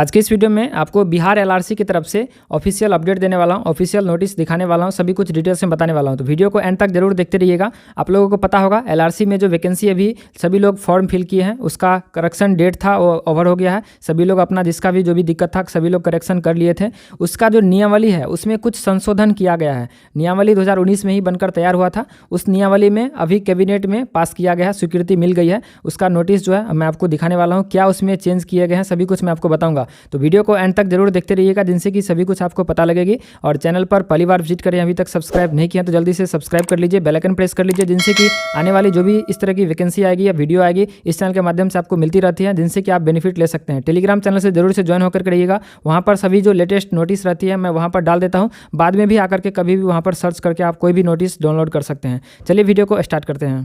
आज के इस वीडियो में आपको बिहार एलआरसी की तरफ से ऑफिशियल अपडेट देने वाला हूं, ऑफिशियल नोटिस दिखाने वाला हूं, सभी कुछ डिटेल्स में बताने वाला हूं। तो वीडियो को एंड तक जरूर देखते रहिएगा। आप लोगों को पता होगा एलआरसी में जो वैकेंसी अभी सभी लोग फॉर्म फिल किए हैं उसका करेक्शन डेट था वो ओवर हो गया है। सभी लोग अपना जिसका भी जो भी दिक्कत था सभी लोग करेक्शन कर लिए थे। उसका जो नियमावली है उसमें कुछ संशोधन किया गया है। नियमावली 2019 में ही बनकर तैयार हुआ था। उस नियमावली में अभी कैबिनेट में पास किया गया है, स्वीकृति मिल गई है। उसका नोटिस जो है मैं आपको दिखाने वाला हूँ, क्या उसमें चेंज किए गए हैं सभी कुछ मैं आपको बताऊँगा। तो वीडियो को एंड तक जरूर देखते रहिएगा जिनसे कि सभी कुछ आपको पता लगेगी। और चैनल पर पहली बार विजिट करें, अभी तक सब्सक्राइब नहीं किया तो जल्दी से सब्सक्राइब कर लीजिए, बेल आइकन प्रेस कर लीजिए, जिनसे कि आने वाली जो भी इस तरह की वैकेंसी आएगी या वीडियो आएगी इस चैनल के माध्यम से आपको मिलती रहती है, जिनसे कि आप बेनिफिट ले सकते हैं। टेलीग्राम चैनल से जरूर से ज्वाइन होकर रहिएगा, वहाँ पर सभी जो लेटेस्ट नोटिस रहती है मैं वहाँ पर डाल देता हूँ। बाद में भी आकर के कभी भी वहाँ पर सर्च करके आप कोई भी नोटिस डाउनलोड कर सकते हैं। चलिए वीडियो को स्टार्ट करते हैं।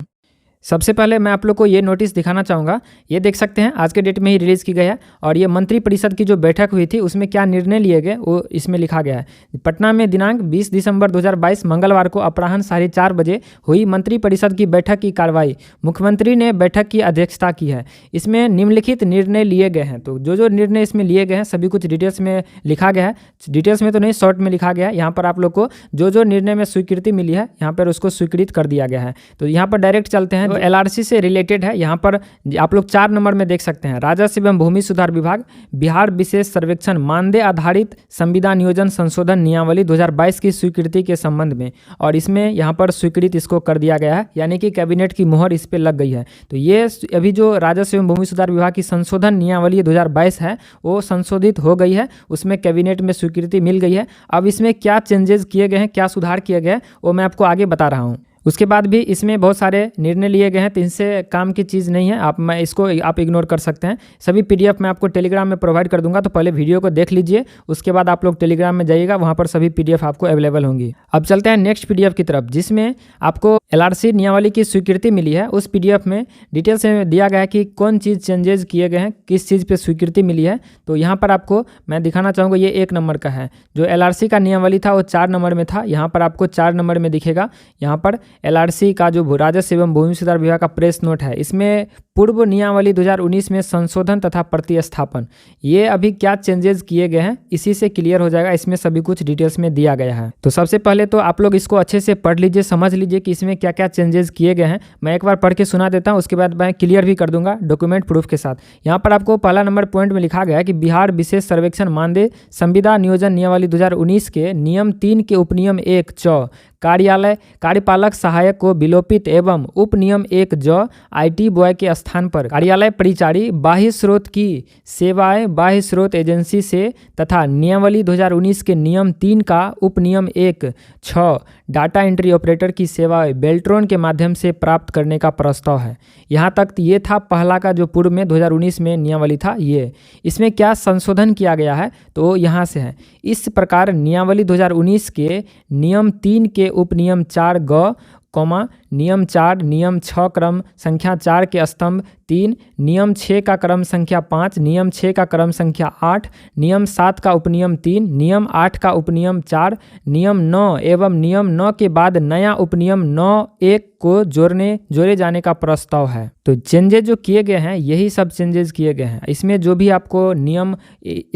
सबसे पहले मैं आप लोग को ये नोटिस दिखाना चाहूँगा। ये देख सकते हैं आज के डेट में ही रिलीज़ की गई है और ये मंत्रिपरिषद की जो बैठक हुई थी उसमें क्या निर्णय लिए गए वो इसमें लिखा गया है। पटना में दिनांक 20 दिसंबर 2022 मंगलवार को अपराह्न 4:30 बजे हुई मंत्रिपरिषद की बैठक की कार्रवाई। मुख्यमंत्री ने बैठक की अध्यक्षता की है। इसमें निम्नलिखित निर्णय लिए गए हैं। तो जो निर्णय इसमें लिए गए हैं सभी कुछ डिटेल्स में लिखा गया है। डिटेल्स में तो नहीं, शॉर्ट में लिखा गया है। यहाँ पर आप लोग को जो निर्णय में स्वीकृति मिली है यहाँ पर उसको स्वीकृत कर दिया गया है। तो यहाँ पर डायरेक्ट चलते हैं। एलआरसी से रिलेटेड है। यहाँ पर आप लोग 4 नंबर में देख सकते हैं, राजस्व एवं भूमि सुधार विभाग बिहार विशेष सर्वेक्षण मानदेय आधारित संविदा नियोजन संशोधन नियमावली 2022 की स्वीकृति के संबंध में। और इसमें यहाँ पर स्वीकृत इसको कर दिया गया है, यानी कि कैबिनेट की मोहर इस पर लग गई है। तो ये अभी जो राजस्व एवं भूमि सुधार विभाग की संशोधन नियमावली 2022 है वो संशोधित हो गई है, उसमें कैबिनेट में स्वीकृति मिल गई है। अब इसमें क्या चेंजेस किए गए हैं, क्या सुधार किए गए हैं वो मैं आपको आगे बता रहा हूँ। उसके बाद भी इसमें बहुत सारे निर्णय लिए गए हैं, तो इनसे काम की चीज़ नहीं है, मैं इसको आप इग्नोर कर सकते हैं। सभी पीडीएफ मैं आपको टेलीग्राम में प्रोवाइड कर दूंगा, तो पहले वीडियो को देख लीजिए, उसके बाद आप लोग टेलीग्राम में जाइएगा, वहाँ पर सभी पीडीएफ आपको अवेलेबल होंगी। अब चलते हैं नेक्स्ट पीडीएफ की तरफ, जिसमें आपको एलआरसी नियमावली की स्वीकृति मिली है। उस पीडीएफ में डिटेल से दिया गया है कि कौन चीज़ चेंजेस किए गए हैं, किस चीज़ पर स्वीकृति मिली है। तो यहाँ पर आपको मैं दिखाना चाहूँगा, ये 1 नंबर का है। जो एलआरसी का नियमावली था वो 4 नंबर में था, यहाँ पर आपको 4 नंबर में दिखेगा। यहाँ पर एलआरसी का जो राजस्व एवं भूमि सुधार विभाग का प्रेस नोट है, इसमें पूर्व नियमावली 2019 में संशोधन तथा प्रतिस्थापन, ये अभी क्या चेंजेस किए गए हैं इसी से क्लियर हो जाएगा। इसमें सभी कुछ डिटेल्स में दिया गया है। तो सबसे पहले तो आप लोग इसको अच्छे से पढ़ लीजिए, समझ लीजिए कि इसमें क्या क्या चेंजेस किए गए हैं। मैं एक बार पढ़ के सुना देता हूँ, उसके बाद मैं क्लियर भी कर दूंगा डॉक्यूमेंट प्रूफ के साथ। यहाँ पर आपको पहला नंबर पॉइंट में लिखा गया है कि बिहार विशेष सर्वेक्षण मानदेय संविदा नियोजन नियमावली 2019 के नियम 3 के उपनियम 1 च कार्यालय कार्यपालक सहायक को विलोपित एवं उप नियम 1 ज आईटी बॉय के स्थान पर कार्यालय परिचारी बाह्य स्रोत की सेवाएं बाह्य स्रोत एजेंसी से तथा नियमावली 2019 के नियम 3 का उप नियम 1 6 डाटा एंट्री ऑपरेटर की सेवाएं बेल्ट्रॉन के माध्यम से प्राप्त करने का प्रस्ताव है। यहाँ तक ये था पहला का जो पूर्व में 2019 में नियमावली था। ये इसमें क्या संशोधन किया गया है तो यहाँ से है। इस प्रकार नियमावली 2019 के नियम 3 के उपनियम 4 ग नियम 4 नियम 6 क्रम संख्या 4 के स्तंभ 3 नियम 6 का क्रम संख्या 5 नियम 6 का क्रम संख्या 8 नियम 7 का उपनियम 3 नियम 8 का उपनियम 4 नियम 9 एवं नियम 9 के बाद नया उपनियम 9(1) को जोड़े जाने का प्रस्ताव है। तो चेंजेस जो किए गए हैं यही सब चेंजेस किए गए हैं। इसमें जो भी आपको नियम,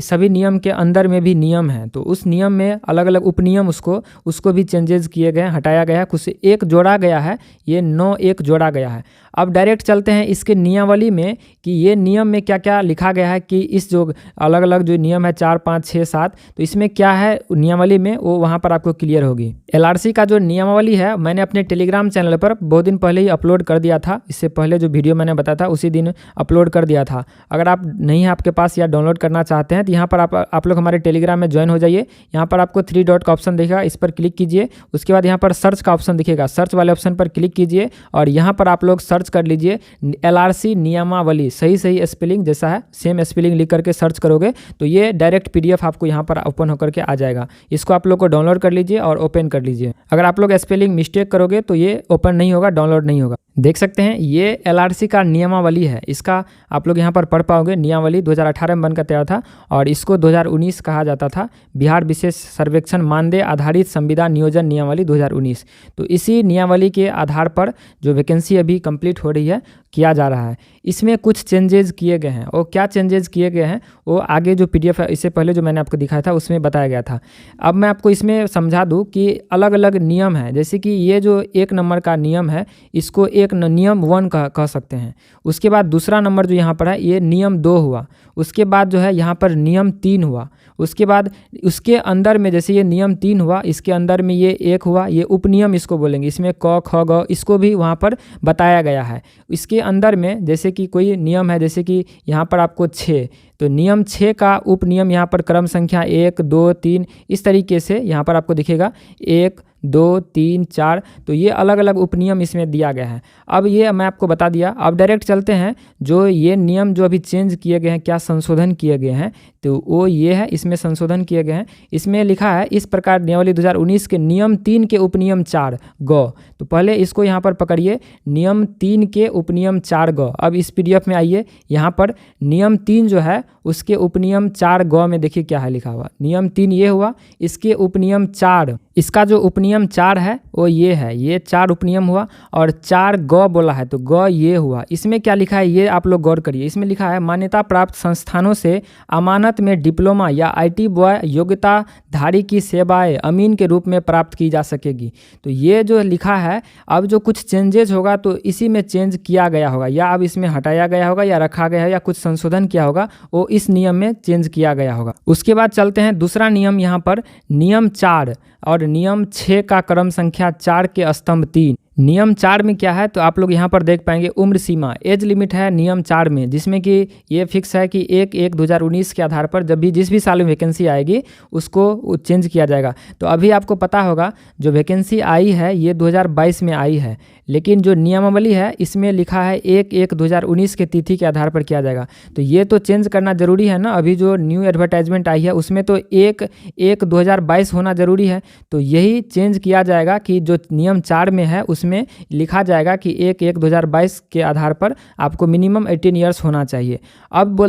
सभी नियम के अंदर में भी नियम है, तो उस नियम में अलग अलग उपनियम उसको भी चेंजेस किए गए, हटाया गया है, कुछ एक जोड़ा गया है, ये 9(1) जोड़ा गया है। अब डायरेक्ट चलते हैं इसके नियमावली में कि ये नियम में क्या क्या लिखा गया है, कि इस जो अलग अलग जो नियम है 4 5 6 7, तो इसमें क्या है नियमावली में वो वहाँ पर आपको क्लियर होगी। एलआरसी का जो नियमावली है मैंने अपने टेलीग्राम चैनल पर बहुत दिन पहले ही अपलोड कर दिया था। इससे पहले जो वीडियो मैंने बताया था उसी दिन अपलोड कर दिया था। अगर आप नहीं है आपके पास या डाउनलोड करना चाहते हैं तो यहाँ पर आप लोग हमारे टेलीग्राम में ज्वाइन हो जाइए। यहाँ पर आपको 3 डॉट का ऑप्शन दिखेगा, इस पर क्लिक कीजिए। उसके बाद यहाँ पर सर्च का ऑप्शन दिखेगा, सर्च वाले ऑप्शन पर क्लिक कीजिए और यहाँ पर आप लोग सर्च कर लीजिए एलआरसी नियमावली, सही स्पेलिंग जैसा है सेम स्पेलिंग लिख करके सर्च करोगे तो ये डायरेक्ट पीडीएफ आपको यहाँ पर ओपन होकर के आ जाएगा। इसको आप लोग को डाउनलोड कर लीजिए और ओपन कर लीजिए। अगर आप लोग स्पेलिंग मिस्टेक करोगे तो ये ओपन नहीं होगा, डाउनलोड नहीं होगा। देख सकते हैं ये एलआरसी का नियमावली है, इसका आप लोग यहाँ पर पढ़ पाओगे। नियमावली 2018 में बनकर तैयार था और इसको 2019 कहा जाता था, बिहार विशेष सर्वेक्षण मानदेय आधारित संविदा नियोजन नियमावली 2019। तो इसी नियमावली के आधार पर जो वैकेंसी अभी कंप्लीट हो रही है किया जा रहा है। इसमें कुछ चेंजेस किए गए हैं और क्या चेंजेस किए गए हैं वो आगे जो पीडीएफ है इससे पहले जो मैंने आपको दिखाया था उसमें बताया गया था। अब मैं आपको इसमें समझा दूं कि अलग अलग नियम है, जैसे कि ये जो 1 नंबर का नियम है इसको एक नियम 1 कह सकते हैं। उसके बाद दूसरा नंबर जो यहाँ पर है ये नियम 2 हुआ। उसके बाद जो है यहाँ पर नियम 3 हुआ। उसके बाद उसके अंदर में जैसे ये नियम 3 हुआ, इसके अंदर में ये 1 हुआ, ये उपनियम इसको बोलेंगे, इसमें क ख ग इसको भी वहाँ पर बताया गया है। इसके अंदर में जैसे कि कोई नियम है, जैसे कि यहाँ पर आपको 6, तो नियम 6 का उपनियम यहाँ पर क्रम संख्या 1 2 3 इस तरीके से यहाँ पर आपको दिखेगा 1 2 3 4, तो ये अलग अलग उपनियम इसमें दिया गया है। अब ये मैं आपको बता दिया। अब डायरेक्ट चलते हैं जो ये नियम जो अभी चेंज किए गए हैं, क्या संशोधन किए गए हैं, तो वो ये है, इसमें संशोधन किए गए हैं। इसमें लिखा है इस प्रकार नियमावली 2019 के नियम 3 के उपनियम 4 ग। तो पहले इसको यहाँ पर पकड़िए, नियम 3 के उपनियम 4 ग। अब इस पीडीएफ में आइए, यहाँ पर नियम 3 जो है उसके उपनियम 4 ग में देखिए क्या है लिखा हुआ। नियम 3 ये हुआ, इसके उपनियम 4, इसका जो उपनियम 4 है वो ये है, ये 4 उपनियम हुआ और 4 ग बोला है तो ग ये हुआ। इसमें क्या लिखा है ये आप लोग गौर करिए। इसमें लिखा है मान्यता प्राप्त संस्थानों से अमानत में डिप्लोमा या आईटी बॉय योग्यताधारी की सेवाएं अमीन के रूप में प्राप्त की जा सकेगी। तो ये जो लिखा है, अब जो कुछ चेंजेज होगा तो इसी में चेंज किया गया होगा, या अब इसमें हटाया गया होगा या रखा गया है या कुछ संशोधन किया होगा, वो इस नियम में चेंज किया गया होगा। उसके बाद चलते हैं दूसरा नियम, यहाँ पर नियम 4 और नियम 6 का क्रम संख्या 4 के स्तंभ 3। नियम 4 में क्या है तो आप लोग यहाँ पर देख पाएंगे उम्र सीमा, एज लिमिट है नियम 4 में, जिसमें कि ये फिक्स है कि 1/1/2019 के आधार पर जब भी जिस भी साल में वैकेंसी आएगी उसको चेंज किया जाएगा। तो अभी आपको पता होगा जो वैकेंसी आई है ये 2022 में आई है, लेकिन जो नियमावली है इसमें लिखा है 1/1/2019 के तिथि के आधार पर किया जाएगा। तो ये तो चेंज करना ज़रूरी है ना, अभी जो न्यू एडवर्टाइजमेंट आई है उसमें तो 1/1/2022 होना ज़रूरी है। तो यही चेंज किया जाएगा कि जो नियम 4 में है उसमें लिखा जाएगा कि 1/1/2022 के आधार पर आपको मिनिमम 18 ईयर्स होना चाहिए। अब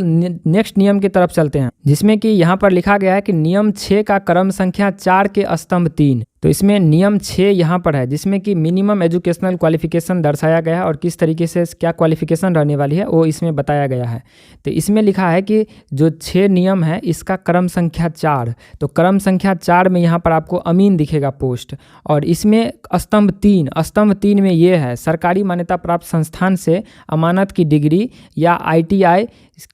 नेक्स्ट नियम की तरफ चलते हैं, जिसमें कि यहाँ पर लिखा गया है कि नियम 6 का क्रम संख्या 4 के स्तंभ 3। तो इसमें नियम 6 यहाँ पर है, जिसमें कि मिनिमम एजुकेशनल क्वालिफिकेशन दर्शाया गया है और किस तरीके से क्या क्वालिफिकेशन रहने वाली है वो इसमें बताया गया है। तो इसमें लिखा है कि जो 6 नियम है इसका क्रम संख्या 4, तो क्रम संख्या 4 में यहाँ पर आपको अमीन दिखेगा पोस्ट, और इसमें स्तंभ 3 में ये है सरकारी मान्यता प्राप्त संस्थान से अमानत की डिग्री या ITI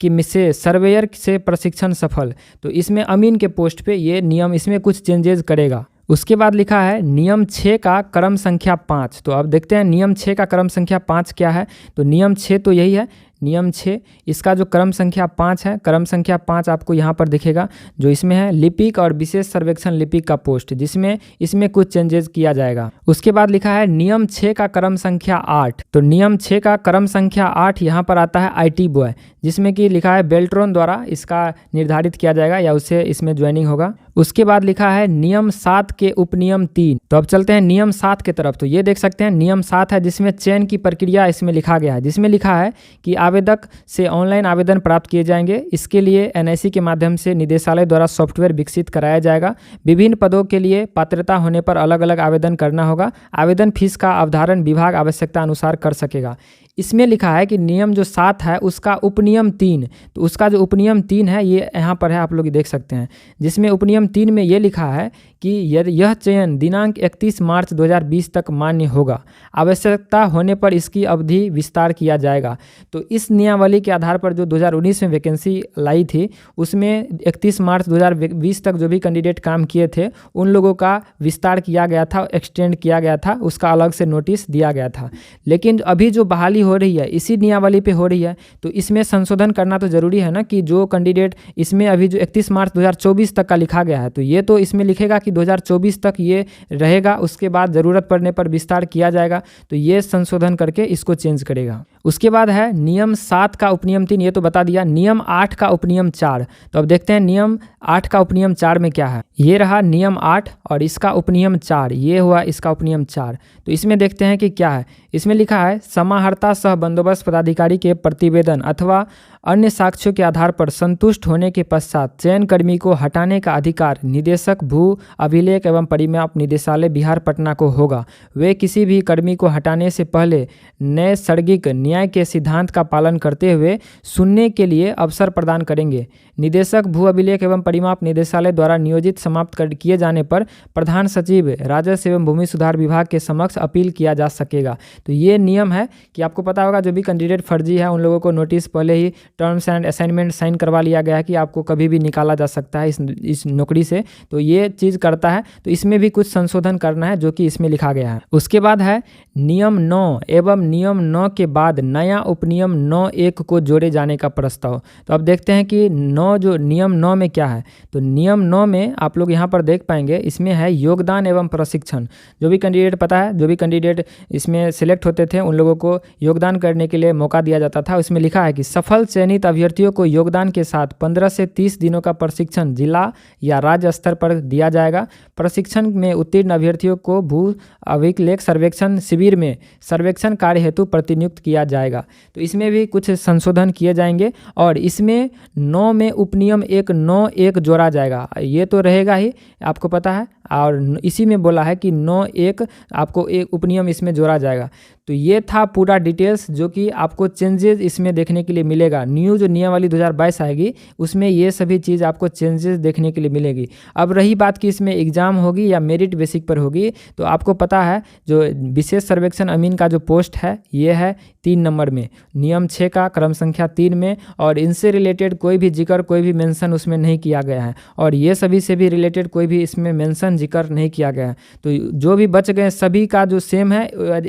की से सर्वेयर से प्रशिक्षण सफल। तो इसमें अमीन के पोस्ट पे ये नियम इसमें कुछ चेंजेस करेगा। उसके बाद लिखा है नियम 6 का क्रम संख्या 5। तो अब देखते हैं नियम 6 का क्रम संख्या 5 क्या है। तो नियम 6 तो यही है, नियम 6 इसका जो क्रम संख्या 5 है, क्रम संख्या 5 आपको यहाँ पर दिखेगा, जो इसमें है लिपिक और विशेष सर्वेक्षण लिपिक का पोस्ट, जिसमें इसमें कुछ चेंजेस किया जाएगा। उसके बाद लिखा है नियम 6 का क्रम संख्या 8। तो नियम 6 का क्रम संख्या 8 यहाँ पर आता है IT बॉय, जिसमें कि लिखा है बेल्ट्रॉन द्वारा इसका निर्धारित किया जाएगा या उससे इसमें ज्वाइनिंग होगा। उसके बाद लिखा है नियम 7 के उपनियम 3। तो अब चलते हैं नियम 7 के तरफ। तो ये देख सकते हैं नियम 7 है, जिसमें चयन की प्रक्रिया इसमें लिखा गया है, जिसमें लिखा है कि आवेदक से ऑनलाइन आवेदन प्राप्त किए जाएंगे। इसके लिए NIC के माध्यम से निदेशालय द्वारा सॉफ्टवेयर विकसित कराया जाएगा। विभिन्न पदों के लिए पात्रता होने पर अलग अलग आवेदन करना होगा। आवेदन फीस का अवधारण विभाग आवश्यकता अनुसार कर सकेगा। इसमें लिखा है कि नियम जो 7 है उसका उपनियम 3, तो उसका जो उपनियम 3 है ये यहाँ पर है, आप लोग देख सकते हैं, जिसमें उपनियम 3 में ये लिखा है कि यह चयन दिनांक 31 मार्च 2020 तक मान्य होगा। आवश्यकता होने पर इसकी अवधि विस्तार किया जाएगा। तो इस नियमावली के आधार पर जो 2019 में वैकेंसी लाई थी उसमें 31 मार्च 2020 तक जो भी कैंडिडेट काम किए थे उन लोगों का विस्तार किया गया था, एक्सटेंड किया गया था, उसका अलग से नोटिस दिया गया था। लेकिन अभी जो बहाली हो रही है इसी नियमावली पे हो रही है, तो इसमें संशोधन करना तो ज़रूरी है ना, कि जो कैंडिडेट इसमें अभी जो 31 मार्च 2024 तक का लिखा गया है तो ये तो इसमें लिखेगा कि 2024 तक ये रहेगा, उसके बाद ज़रूरत पड़ने पर विस्तार किया जाएगा। तो ये संशोधन करके इसको चेंज करेगा। उसके बाद है नियम 7 का उपनियम 3, ये तो बता दिया। नियम 8 का उपनियम 4, तो अब देखते हैं नियम 8 का उपनियम 4 में क्या है। ये रहा नियम 8 और इसका उपनियम 4, ये हुआ इसका उपनियम 4। तो इसमें देखते हैं कि क्या है। इसमें लिखा है समाहर्ता सह बंदोबस्त पदाधिकारी के प्रतिवेदन अथवा अन्य साक्ष्यों के आधार पर संतुष्ट होने के पश्चात चयन कर्मी को हटाने का अधिकार निदेशक भू अभिलेख एवं परिमाप निदेशालय बिहार पटना को होगा। वे किसी भी कर्मी को हटाने से पहले नैसर्गिक न्याय के सिद्धांत का पालन करते हुए सुनने के लिए अवसर प्रदान करेंगे। निदेशक भू अभिलेख एवं परिमाप निदेशालय द्वारा नियोजित समाप्त किए जाने पर प्रधान सचिव राजस्व एवं भूमि सुधार विभाग के समक्ष अपील किया जा सकेगा। तो ये नियम है कि आपको पता होगा जो भी कैंडिडेट फर्जी है उन लोगों को नोटिस पहले ही टर्म्स एंड असाइनमेंट साइन करवा लिया गया है कि आपको कभी भी निकाला जा सकता है इस नौकरी से। तो ये चीज़ करता है, तो इसमें भी कुछ संशोधन करना है जो कि इसमें लिखा गया है। उसके बाद है नियम 9 एवं नियम 9 के बाद नया उपनियम 9(1) को जोड़े जाने का प्रस्ताव। तो अब देखते हैं कि नियम 9 में क्या है। तो नियम 9 में आप लोग यहाँ पर देख पाएंगे, इसमें है योगदान एवं प्रशिक्षण। जो भी कैंडिडेट पता है, जो भी कैंडिडेट इसमें सिलेक्ट होते थे उन लोगों को योगदान करने के लिए मौका दिया जाता था। उसमें लिखा है कि सफल चयनित अभ्यर्थियों को योगदान के साथ 15 से 30 दिनों का प्रशिक्षण जिला या राज्य स्तर पर दिया जाएगा। प्रशिक्षण में उत्तीर्ण अभ्यर्थियों को भू अभिलेख सर्वेक्षण शिविर में सर्वेक्षण कार्य हेतु प्रतिनियुक्त किया जाएगा। तो इसमें भी कुछ संशोधन किए जाएंगे और इसमें 9 में उपनियम 9(1) जोड़ा जाएगा। ये तो रहेगा ही, आपको पता है, और इसी में बोला है कि 9(1) आपको एक उपनियम इसमें जोड़ा जाएगा। तो ये था पूरा डिटेल्स जो कि आपको चेंजेस इसमें देखने के लिए मिलेगा। न्यू जो नियमावली 2022 आएगी उसमें ये सभी चीज़ आपको चेंजेस देखने के लिए मिलेगी। अब रही बात कि इसमें एग्ज़ाम होगी या मेरिट बेसिक पर होगी, तो आपको पता है जो विशेष सर्वेक्षण अमीन का जो पोस्ट है ये है 3 नंबर में, नियम 6 का क्रम संख्या 3 में, और इनसे रिलेटेड कोई भी जिक्र कोई भी मेंशन उसमें नहीं किया गया है, और ये सभी से भी रिलेटेड कोई भी इसमें मेंशन जिक्र नहीं किया गया है। तो जो भी बच गए सभी का जो सेम है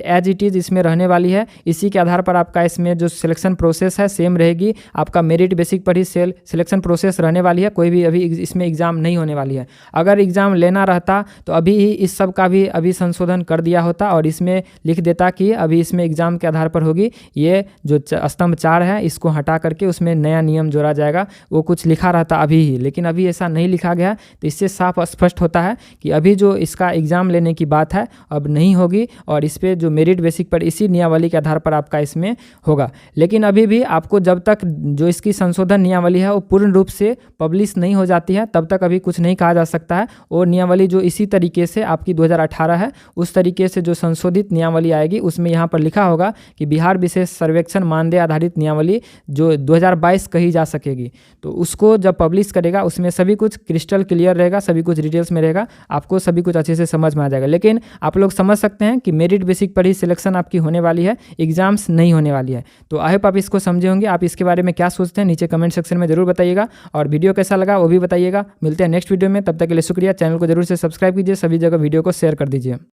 एज इट इज़ इसमें रहने वाली है। इसी के आधार पर आपका इसमें जो सिलेक्शन प्रोसेस है सेम रहेगी। आपका मेरिट बेसिक पर ही सिलेक्शन प्रोसेस रहने वाली है, कोई भी अभी इसमें एग्ज़ाम नहीं होने वाली है। अगर एग्ज़ाम लेना रहता तो अभी ही इस सब का भी अभी संशोधन कर दिया होता और इसमें लिख देता कि अभी इसमें एग्ज़ाम के आधार पर होगी। ये जो स्तंभ 4 है इसको हटा करके उसमें नया नियम जोड़ा जाएगा, वो कुछ लिखा रहता अभी ही, लेकिन अभी ऐसा नहीं लिखा गया। तो इससे साफ स्पष्ट होता है कि अभी जो इसका एग्ज़ाम लेने की बात है अब नहीं होगी, और इस पर जो मेरिट बेसिक पर इसी नियमावली के आधार पर आपका इसमें होगा। लेकिन अभी भी आपको जब तक जो इसकी संशोधन नियमावली है वो पूर्ण रूप से पब्लिश नहीं हो जाती है तब तक अभी कुछ नहीं कहा जा सकता है। और नियमावली जो इसी तरीके से आपकी 2018 है उस तरीके से जो संशोधित नियमावली आएगी उसमें यहाँ पर लिखा होगा कि बिहार विशेष सर्वेक्षण मानदेय आधारित नियमावली जो 2022 कही जा सकेगी। तो उसको जब पब्लिश करेगा उसमें सभी कुछ क्रिस्टल क्लियर रहेगा, सभी कुछ डिटेल्स में रहेगा, आपको सभी कुछ अच्छे से समझ में आ जाएगा। लेकिन आप लोग समझ सकते हैं कि मेरिट बेसिक पर ही सिलेक्शन आपकी होने वाली है, एग्जाम्स नहीं होने वाली है। तो आई होप आप इसको समझे होंगे। आप इसके बारे में क्या सोचते हैं नीचे कमेंट सेक्शन में जरूर बताइएगा, और वीडियो कैसा लगा वो भी बताइएगा। मिलते हैं नेक्स्ट वीडियो में, तब तक के लिए शुक्रिया। चैनल को जरूर से सब्सक्राइब कीजिए, सभी जगह वीडियो को शेयर कर दीजिए।